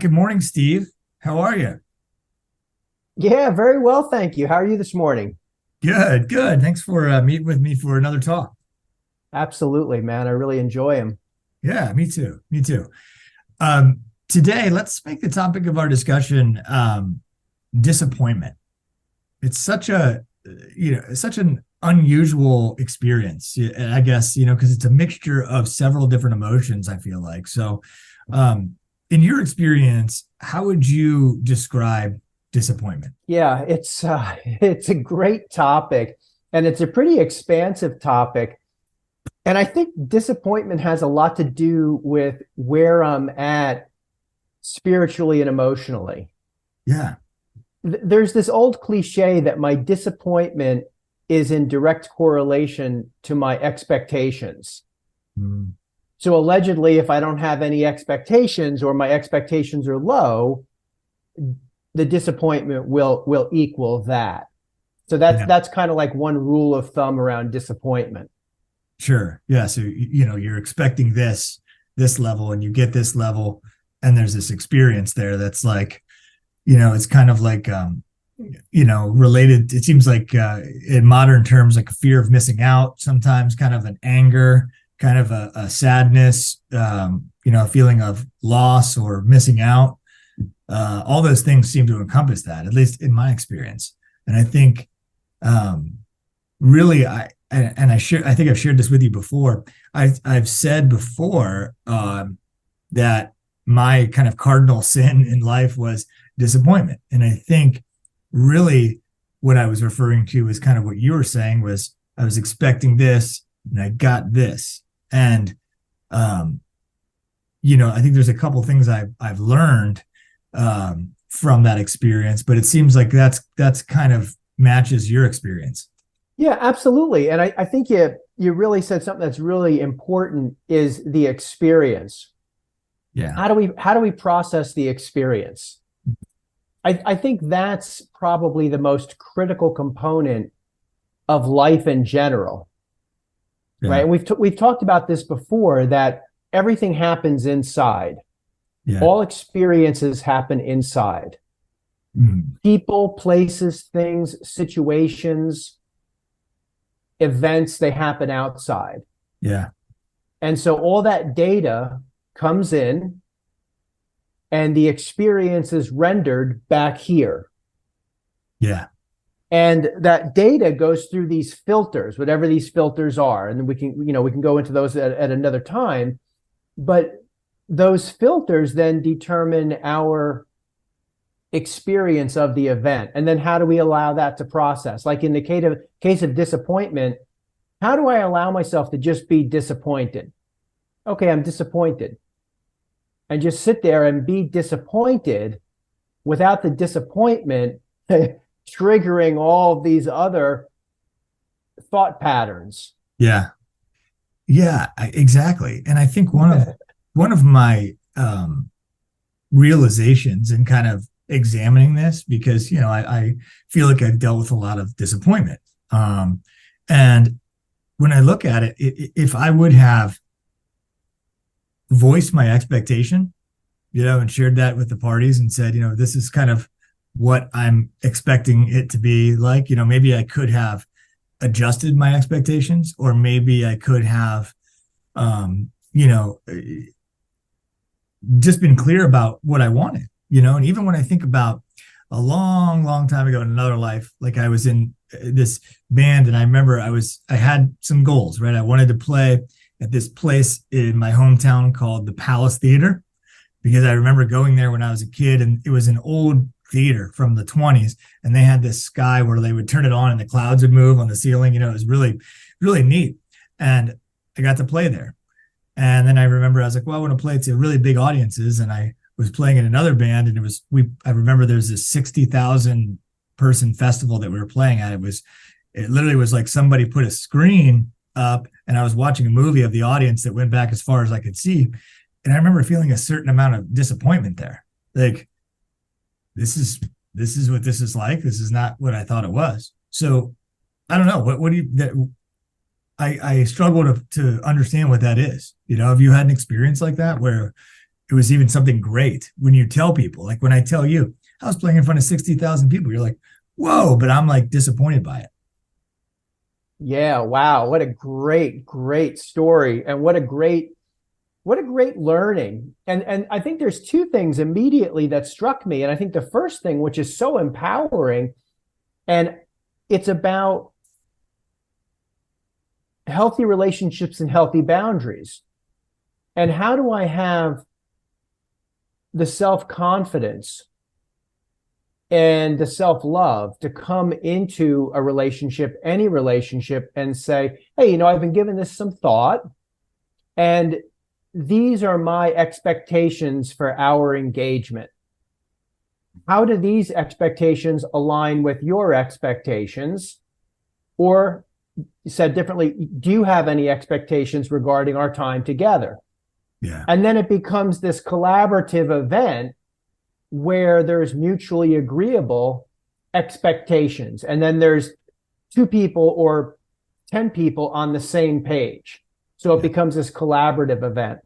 Good morning, Steve. How are you? Yeah, very well, thank you. How are you this morning? Good, good. Thanks for meeting with me for another talk. Absolutely, man. I really enjoy them. Yeah, me too. Me too. Um, Today, let's make the topic of our discussion disappointment. It's such a, such an unusual experience, I guess, because it's a mixture of several different emotions, I feel like. So, in your experience, how would you describe disappointment? Yeah, it's a great topic and it's a pretty expansive topic. And I think disappointment has a lot to do with where I'm at spiritually and emotionally. Yeah. There's this old cliche that my disappointment is in direct correlation to my expectations. Mm, So allegedly, if I don't have any expectations or my expectations are low, the disappointment will equal that. So that's yeah. that's kind of like one rule of thumb around disappointment. Sure. Yeah. So, you're expecting this level and you get this level and there's this experience there that's like, it's kind of like, related. It seems like in modern terms, like a fear of missing out, sometimes kind of an anger, kind of a sadness, a feeling of loss or missing out. All those things seem to encompass that, at least in my experience. And I think um, really I think I've shared this with you before. I've said before that my kind of cardinal sin in life was disappointment, and I think really what I was referring to is kind of what you were saying was I was expecting this and I got this, and um, I think there's a couple things I've learned from that experience, but it seems like that's kind of matches your experience. Yeah, absolutely. And I think you really said something that's really important is the experience. Yeah. How do we process the experience? I think that's probably the most critical component of life in general, right? Yeah. And we've talked about this before that everything happens inside. Yeah. All experiences happen inside. Mm. People, places, things, situations, events, they happen outside. Yeah. And so all that data comes in and the experience is rendered back here. Yeah. And that data goes through these filters, whatever these filters are. And then we can go into those at another time. But those filters then determine our experience of the event. And then how do we allow that to process? Like in the case of disappointment, how do I allow myself to just be disappointed? Okay, I'm disappointed. And just sit there and be disappointed without the disappointment triggering all of these other thought patterns. Yeah. Yeah, exactly. And I think one of my realizations in kind of examining this, because I feel like I've dealt with a lot of disappointment. And when I look at it, if I would have voiced my expectation, and shared that with the parties and said, this is kind of what I'm expecting it to be like, maybe I could have adjusted my expectations, or maybe I could have, um, you know, just been clear about what I wanted, and even when I think about a long, long time ago in another life, like I was in this band and I remember I had some goals, right? I wanted to play at this place in my hometown called the Palace Theater, because I remember going there when I was a kid, and it was an old theater from the 20s, and they had this sky where they would turn it on and the clouds would move on the ceiling. It was really, really neat. And I got to play there. And then I remember I was like, well, I want to play to really big audiences. And I was playing in another band, and I remember there's this 60,000 person festival that we were playing at. It literally was like somebody put a screen up and I was watching a movie of the audience that went back as far as I could see. And I remember feeling a certain amount of disappointment there. Like, this is what this is like. This is not what I thought it was. So I don't know. What do you that I struggle to understand what that is. Have you had an experience like that where it was even something great when you tell people, like when I tell you I was playing in front of 60,000 people, you're like, whoa, but I'm like disappointed by it. Yeah, wow. What a great story. And what a great learning. And I think there's two things immediately that struck me. And I think the first thing, which is so empowering, and it's about healthy relationships and healthy boundaries. And how do I have the self-confidence and the self-love to come into a relationship, any relationship, and say, hey, I've been giving this some thought, and these are my expectations for our engagement. How do these expectations align with your expectations? Or said differently, do you have any expectations regarding our time together? Yeah. And then it becomes this collaborative event where there's mutually agreeable expectations. And then there's 2 people or 10 people on the same page. So it becomes this collaborative event.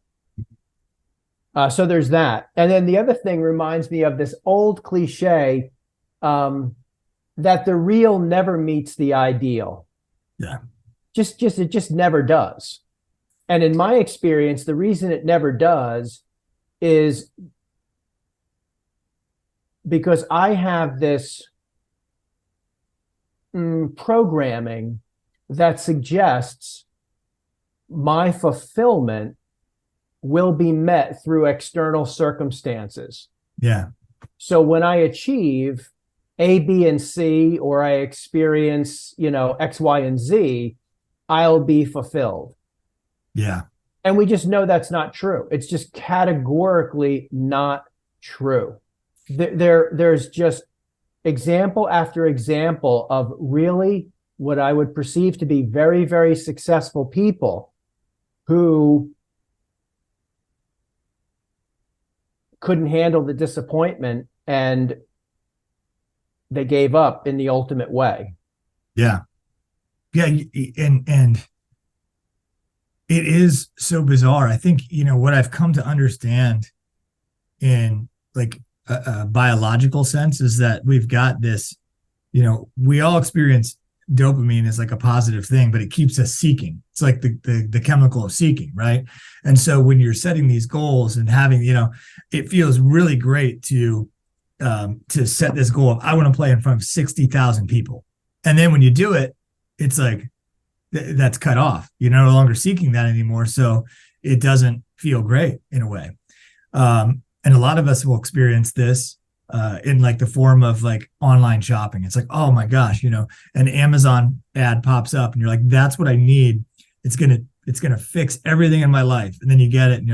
So there's that. And then the other thing reminds me of this old cliche that the real never meets the ideal. Yeah. It just never does. And in my experience, the reason it never does is because I have this programming that suggests my fulfillment will be met through external circumstances. Yeah. So when I achieve A, B, and C, or I experience, X, Y, and Z, I'll be fulfilled. Yeah. And we just know that's not true. It's just categorically not true. There's just example after example of really what I would perceive to be very, very successful people who couldn't handle the disappointment and they gave up in the ultimate way. Yeah. Yeah. And it is so bizarre. I think, what I've come to understand in like a biological sense is that we've got this, we all experience dopamine as like a positive thing, but it keeps us seeking. It's like the chemical of seeking, right? And so when you're setting these goals and having, it feels really great to set this goal of, I want to play in front of 60,000 people. And then when you do it, it's like, that's cut off. You're no longer seeking that anymore. So it doesn't feel great in a way. And a lot of us will experience this in like the form of like online shopping. It's like, oh my gosh, an Amazon ad pops up and you're like, that's what I need. It's going to fix everything in my life. And then you get it and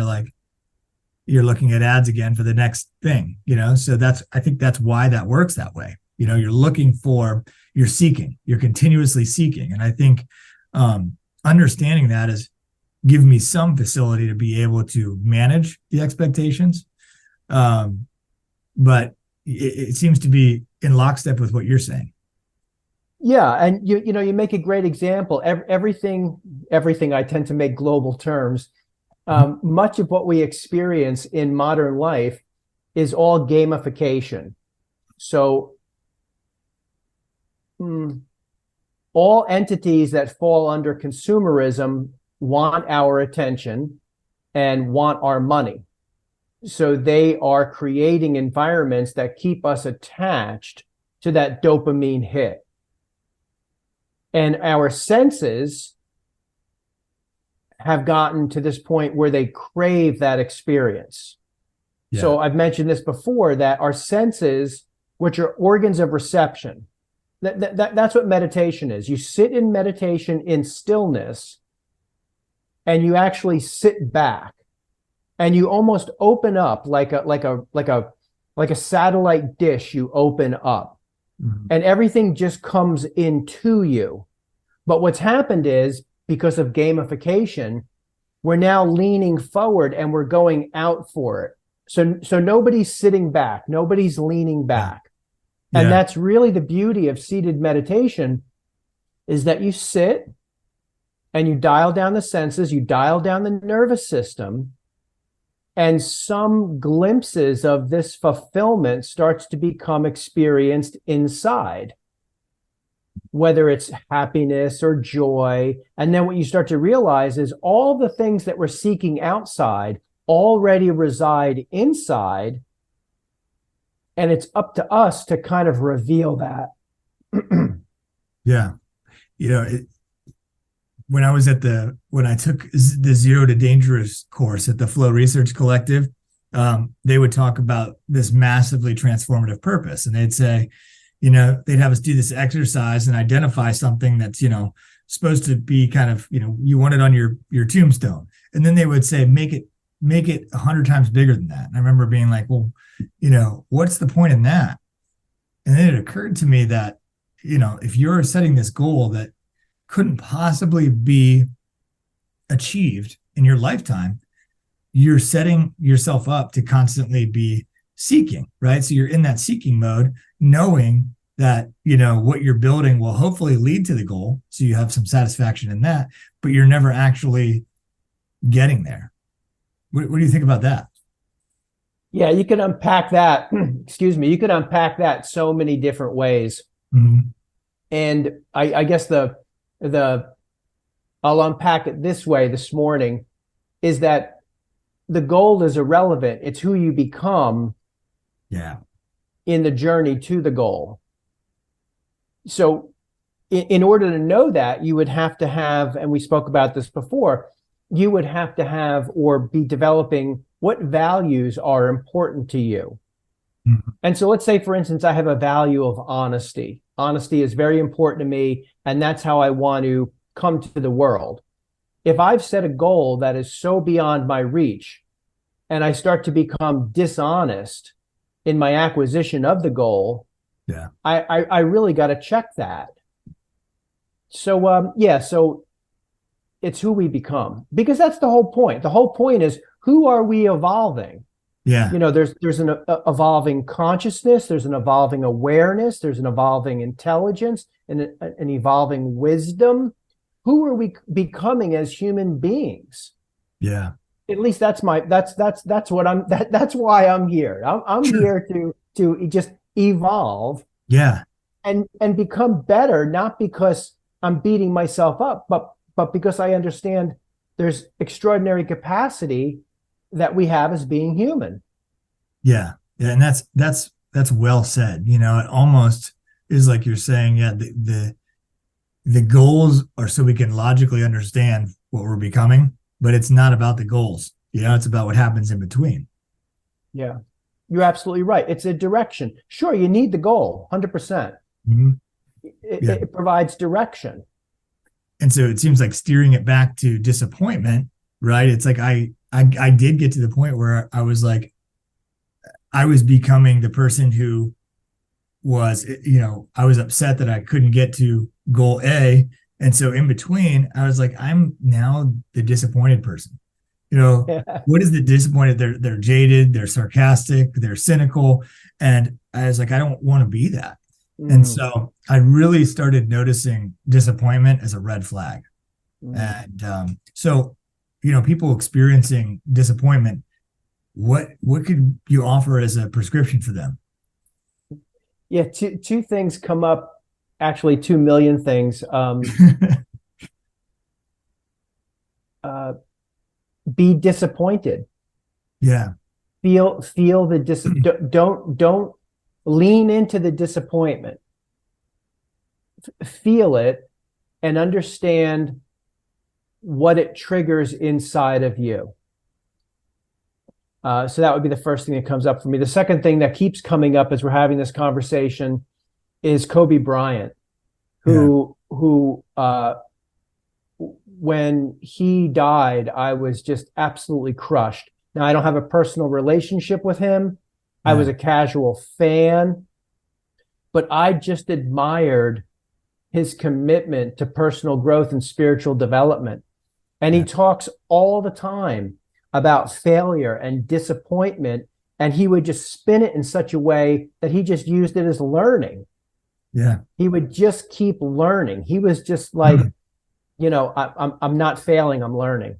you're looking at ads again for the next thing, So I think that's why that works that way. You're seeking, you're continuously seeking. And I think understanding that has given me some facility to be able to manage the expectations. But it seems to be in lockstep with what you're saying. Yeah, and you make a great example. Everything I tend to make global terms. Much of what we experience in modern life is all gamification. So all entities that fall under consumerism want our attention and want our money. So they are creating environments that keep us attached to that dopamine hit. And our senses have gotten to this point where they crave that experience. Yeah. So I've mentioned this before, that our senses, which are organs of reception, that's what meditation is. You sit in meditation in stillness and you actually sit back and you almost open up like a satellite dish. You open up and everything just comes into you. But what's happened is, because of gamification, we're now leaning forward and we're going out for it. So nobody's sitting back, nobody's leaning back. And that's really the beauty of seated meditation, is that you sit and you dial down the senses, you dial down the nervous system, And some glimpses of this fulfillment starts to become experienced inside, whether it's happiness or joy. And then what you start to realize is all the things that we're seeking outside already reside inside. And it's up to us to kind of reveal that. Yeah. When I took the Zero to Dangerous course at the Flow Research Collective, they would talk about this massively transformative purpose. And they'd say, they'd have us do this exercise and identify something that's, supposed to be kind of, you want it on your tombstone. And then they would say, make it 100 times bigger than that. And I remember being like, well, what's the point in that? And then it occurred to me that, if you're setting this goal that couldn't possibly be achieved in your lifetime, you're setting yourself up to constantly be seeking, right? So you're in that seeking mode, knowing that, what you're building will hopefully lead to the goal. So you have some satisfaction in that, but you're never actually getting there. What do you think about that? Yeah, you can unpack that. Excuse me. You can unpack that so many different ways. Mm-hmm. And I guess I'll unpack it this way this morning, is that the goal is irrelevant. It's who you become in the journey to the goal. So in order to know that, you would have to have, and we spoke about this before, you would have to have or be developing what values are important to you. Mm-hmm. And so let's say, for instance, I have a value of honesty. Honesty is very important to me, and that's how I want to come to the world. If I've set a goal that is so beyond my reach, and I start to become dishonest in my acquisition of the goal, I really got to check that. So, so it's who we become, because that's the whole point. The whole point is, who are we evolving? Yeah. There's an evolving consciousness, there's an evolving awareness, there's an evolving intelligence, and an evolving wisdom. Who are we becoming as human beings? Yeah. At least that's why I'm here. I'm here to just evolve. Yeah. And become better, not because I'm beating myself up, but because I understand there's extraordinary capacity that we have as being human. Yeah. And that's well said. It almost is like you're saying, the goals are so we can logically understand what we're becoming, but it's not about the goals. It's about what happens in between. Yeah. You're absolutely right. It's a direction. Sure, you need the goal, 100%. Mm-hmm. It provides direction. And so it seems like steering it back to disappointment, right? It's like I did get to the point where I was like, I was becoming the person who was, I was upset that I couldn't get to goal A. And so in between, I was like, I'm now the disappointed person. What is the disappointed? They're jaded, they're sarcastic, they're cynical. And I was like, I don't want to be that. Mm. And so I really started noticing disappointment as a red flag. Mm. And so, people experiencing disappointment, what could you offer as a prescription for them? Yeah, two things come up, actually 2 million things. Be disappointed. Yeah. Feel the don't lean into the disappointment. Feel it and understand what it triggers inside of you. So that would be the first thing that comes up for me. The second thing that keeps coming up as we're having this conversation is Kobe Bryant, who when he died, I was just absolutely crushed. Now, I don't have a personal relationship with him. I was a casual fan, but I just admired his commitment to personal growth and spiritual development. And he talks all the time about failure and disappointment, and he would just spin it in such a way that he just used it as learning. Yeah. He would just keep learning. He was just like, I'm not failing, I'm learning.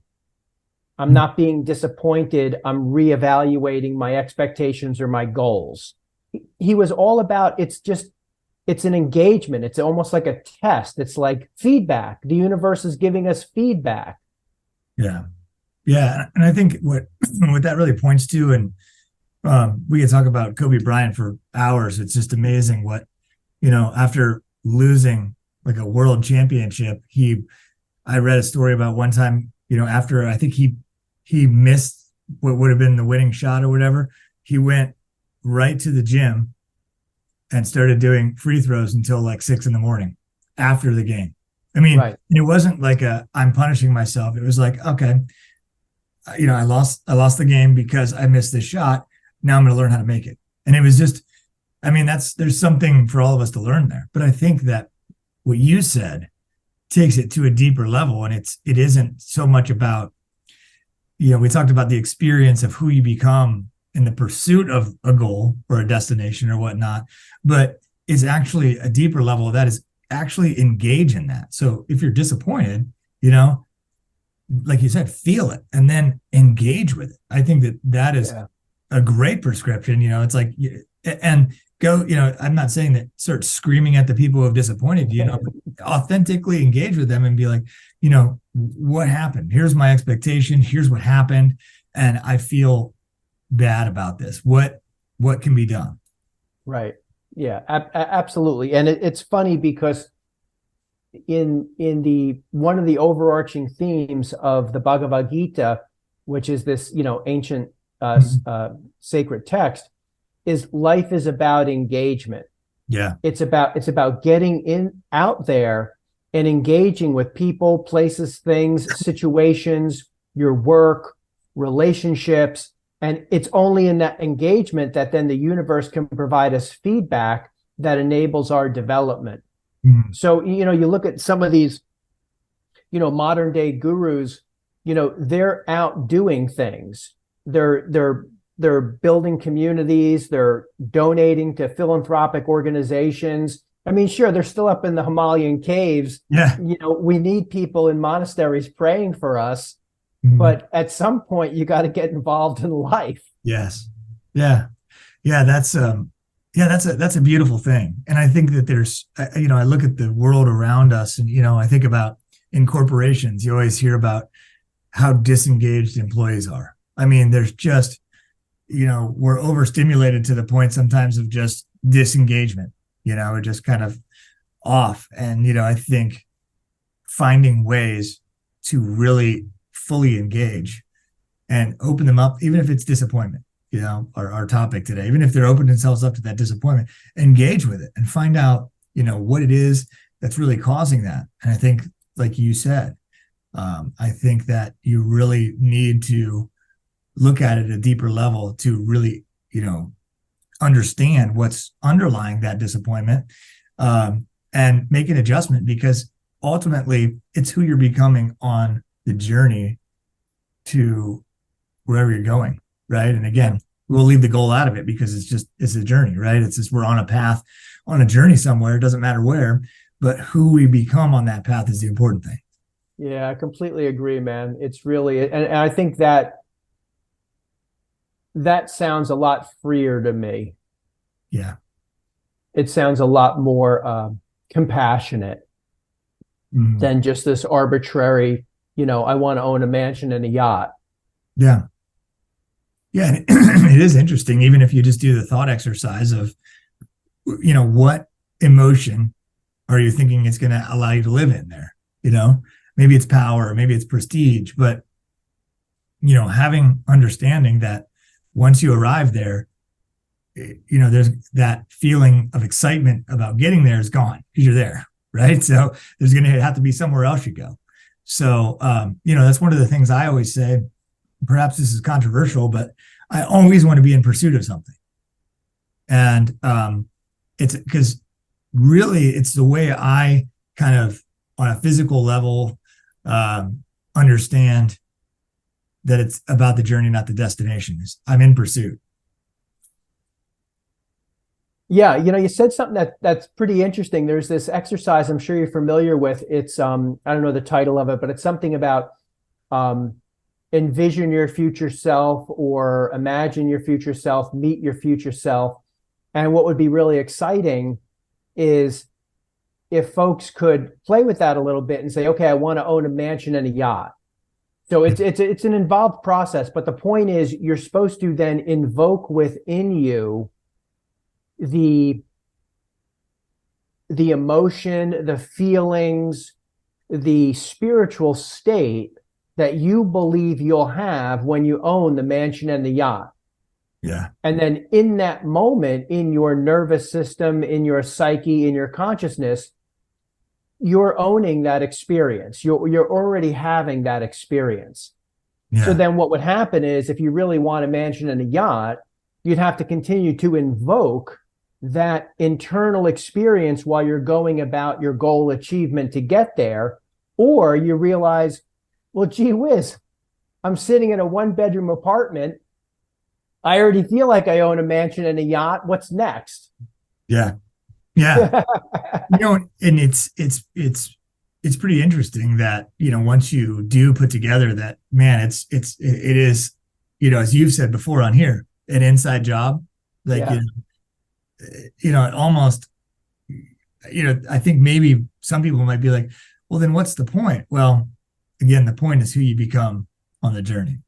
I'm not being disappointed. I'm reevaluating my expectations or my goals. He was all about, it's an engagement. It's almost like a test. It's like feedback. The universe is giving us feedback. Yeah. Yeah. And I think what that really points to, and we could talk about Kobe Bryant for hours. It's just amazing what, after losing like a world championship, I read a story about one time, after I think he missed what would have been the winning shot or whatever, he went right to the gym and started doing free throws until like 6 a.m. after the game. I mean, Right. It wasn't like I'm punishing myself. It was like, okay, I lost the game because I missed this shot. Now I'm going to learn how to make it. And it was just, there's something for all of us to learn there. But I think that what you said takes it to a deeper level. And it isn't so much about, we talked about the experience of who you become in the pursuit of a goal or a destination or whatnot, but it's actually a deeper level of that is actually engage in that. So if you're disappointed, like you said, feel it and then engage with it. I think that is a great prescription. It's like, and go, I'm not saying that start screaming at the people who have disappointed you, but authentically engage with them and be like, what happened? Here's my expectation. Here's what happened. And I feel bad about this. What can be done? Right. Yeah, absolutely. And it's funny because in the one of the overarching themes of the Bhagavad Gita, which is this, ancient sacred text, is life is about engagement. Yeah. It's about getting out there and engaging with people, places, things, situations, your work, relationships. And it's only in that engagement that then the universe can provide us feedback that enables our development. Mm-hmm. So, you look at some of these, modern day gurus, they're out doing things. They're building communities. They're donating to philanthropic organizations. Sure, they're still up in the Himalayan caves. Yeah. We need people in monasteries praying for us. Mm-hmm. But at some point, you got to get involved in life. Yes. Yeah. Yeah. That's a beautiful thing. And I think that there's, I look at the world around us and, I think about in corporations, you always hear about how disengaged employees are. There's just, we're overstimulated to the point sometimes of just disengagement, we're just kind of off. And, I think finding ways to really fully engage and open them up, even if it's disappointment, our topic today, even if they're opening themselves up to that disappointment, engage with it and find out, what it is that's really causing that. And I think, like you said, I think that you really need to look at it at a deeper level to really, understand what's underlying that disappointment, and make an adjustment, because ultimately it's who you're becoming on the journey to wherever you're going. Right. And again, we'll leave the goal out of it because it's a journey, right? It's just, we're on a path, on a journey somewhere. It doesn't matter where, but who we become on that path is the important thing. Yeah, I completely agree, man. It's really, and I think that sounds a lot freer to me. Yeah. It sounds a lot more compassionate than just this arbitrary, I want to own a mansion and a yacht. Yeah. Yeah. It is interesting, even if you just do the thought exercise of, what emotion are you thinking it's going to allow you to live in there? Maybe it's power, maybe it's prestige, but, having understanding that once you arrive there, there's that feeling of excitement about getting there is gone because you're there, right? So there's going to have to be somewhere else you go. So, that's one of the things I always say. Perhaps this is controversial, but I always want to be in pursuit of something. And it's because really it's the way I kind of on a physical level understand that it's about the journey, not the destination. I'm in pursuit. Yeah, you said something that's pretty interesting. There's this exercise I'm sure you're familiar with. It's I don't know the title of it, but it's something about envision your future self or imagine your future self, meet your future self. And what would be really exciting is if folks could play with that a little bit and say, okay, I want to own a mansion and a yacht. So it's an involved process, but the point is you're supposed to then invoke within you the emotion, the feelings, the spiritual state that you believe you'll have when you own the mansion and the yacht. Yeah. And then in that moment, in your nervous system, in your psyche, in your consciousness, you're owning that experience. You're already having that experience. Yeah. So then what would happen is if you really want a mansion and a yacht, you'd have to continue to invoke that internal experience while you're going about your goal achievement to get there. Or you realize, well, gee whiz, I'm sitting in a 1-bedroom apartment. I already feel like I own a mansion and a yacht. What's next? Yeah. Yeah. And it's pretty interesting that, once you do put together that, man, it is, as you've said before on here, an inside job, like, it almost, I think maybe some people might be like, well, then what's the point? Well, again, the point is who you become on the journey.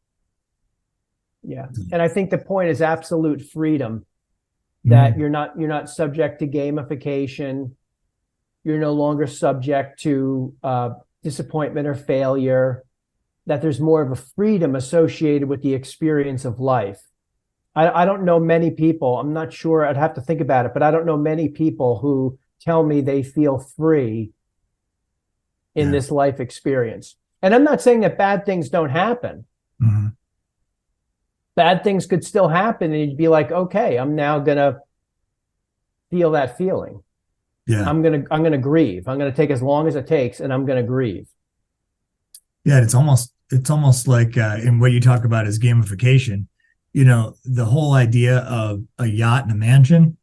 Yeah. And I think the point is absolute freedom, that you're not subject to gamification. You're no longer subject to disappointment or failure, that there's more of a freedom associated with the experience of life. I don't know many people, I'm not sure, I'd have to think about it, but I don't know many people who tell me they feel free in this life experience. And I'm not saying that bad things don't happen. Mm-hmm. Bad things could still happen, and you'd be like, okay, I'm now gonna feel that feeling. Yeah. I'm gonna grieve. I'm gonna take as long as it takes, and I'm gonna grieve. Yeah, it's almost like in what you talk about is gamification. The whole idea of a yacht and a mansion,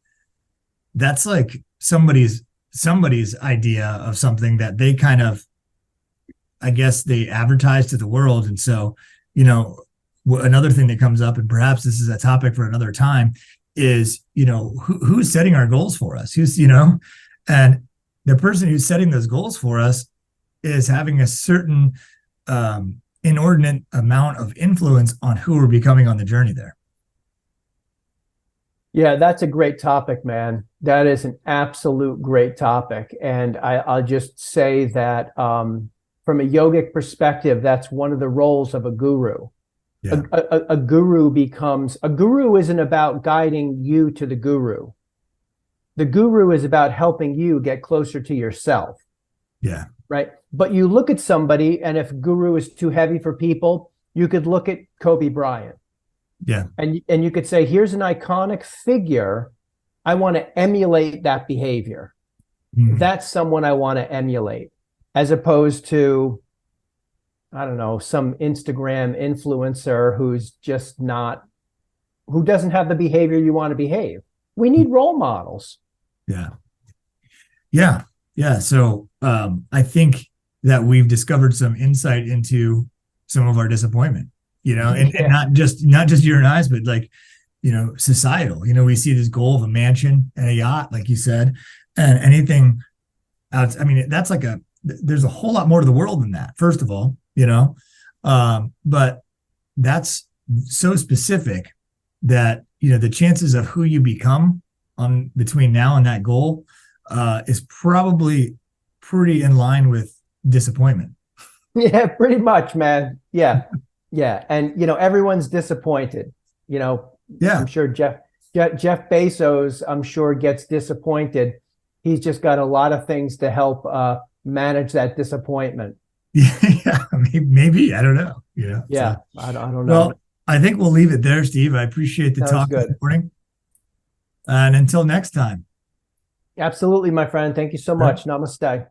that's like somebody's idea of something that they kind of, I guess, they advertise to the world. And so, another thing that comes up, and perhaps this is a topic for another time, is, who's setting our goals for us? And the person who's setting those goals for us is having a certain inordinate amount of influence on who we're becoming on the journey there. Yeah, that's a great topic, man. That is an absolute great topic. And I'll just say that from a yogic perspective, that's one of the roles of a guru. Yeah. A guru isn't about guiding you to the guru. The guru is about helping you get closer to yourself. Yeah. Right. But you look at somebody, and if guru is too heavy for people, you could look at Kobe Bryant. Yeah. And you could say, here's an iconic figure. I want to emulate that behavior. Mm-hmm. That's someone I want to emulate, as opposed to, I don't know, some Instagram influencer who doesn't have the behavior you want to behave. We need role models. Yeah. Yeah. Yeah. So I think that we've discovered some insight into some of our disappointment, and not just your and I's, but like, societal. We see this goal of a mansion and a yacht, like you said, and anything else. I mean, that's like there's a whole lot more to the world than that, first of all, but that's so specific that, the chances of who you become on between now and that goal is probably pretty in line with disappointment. Yeah, pretty much, man. Yeah. Yeah. And, everyone's disappointed, Yeah. I'm sure Jeff Bezos, I'm sure, gets disappointed. He's just got a lot of things to help manage that disappointment. Yeah, maybe. I don't know. Yeah. So, I don't know. Well, I think we'll leave it there, Steve. I appreciate the talk this morning. And until next time. Absolutely, my friend. Thank you so much. Namaste.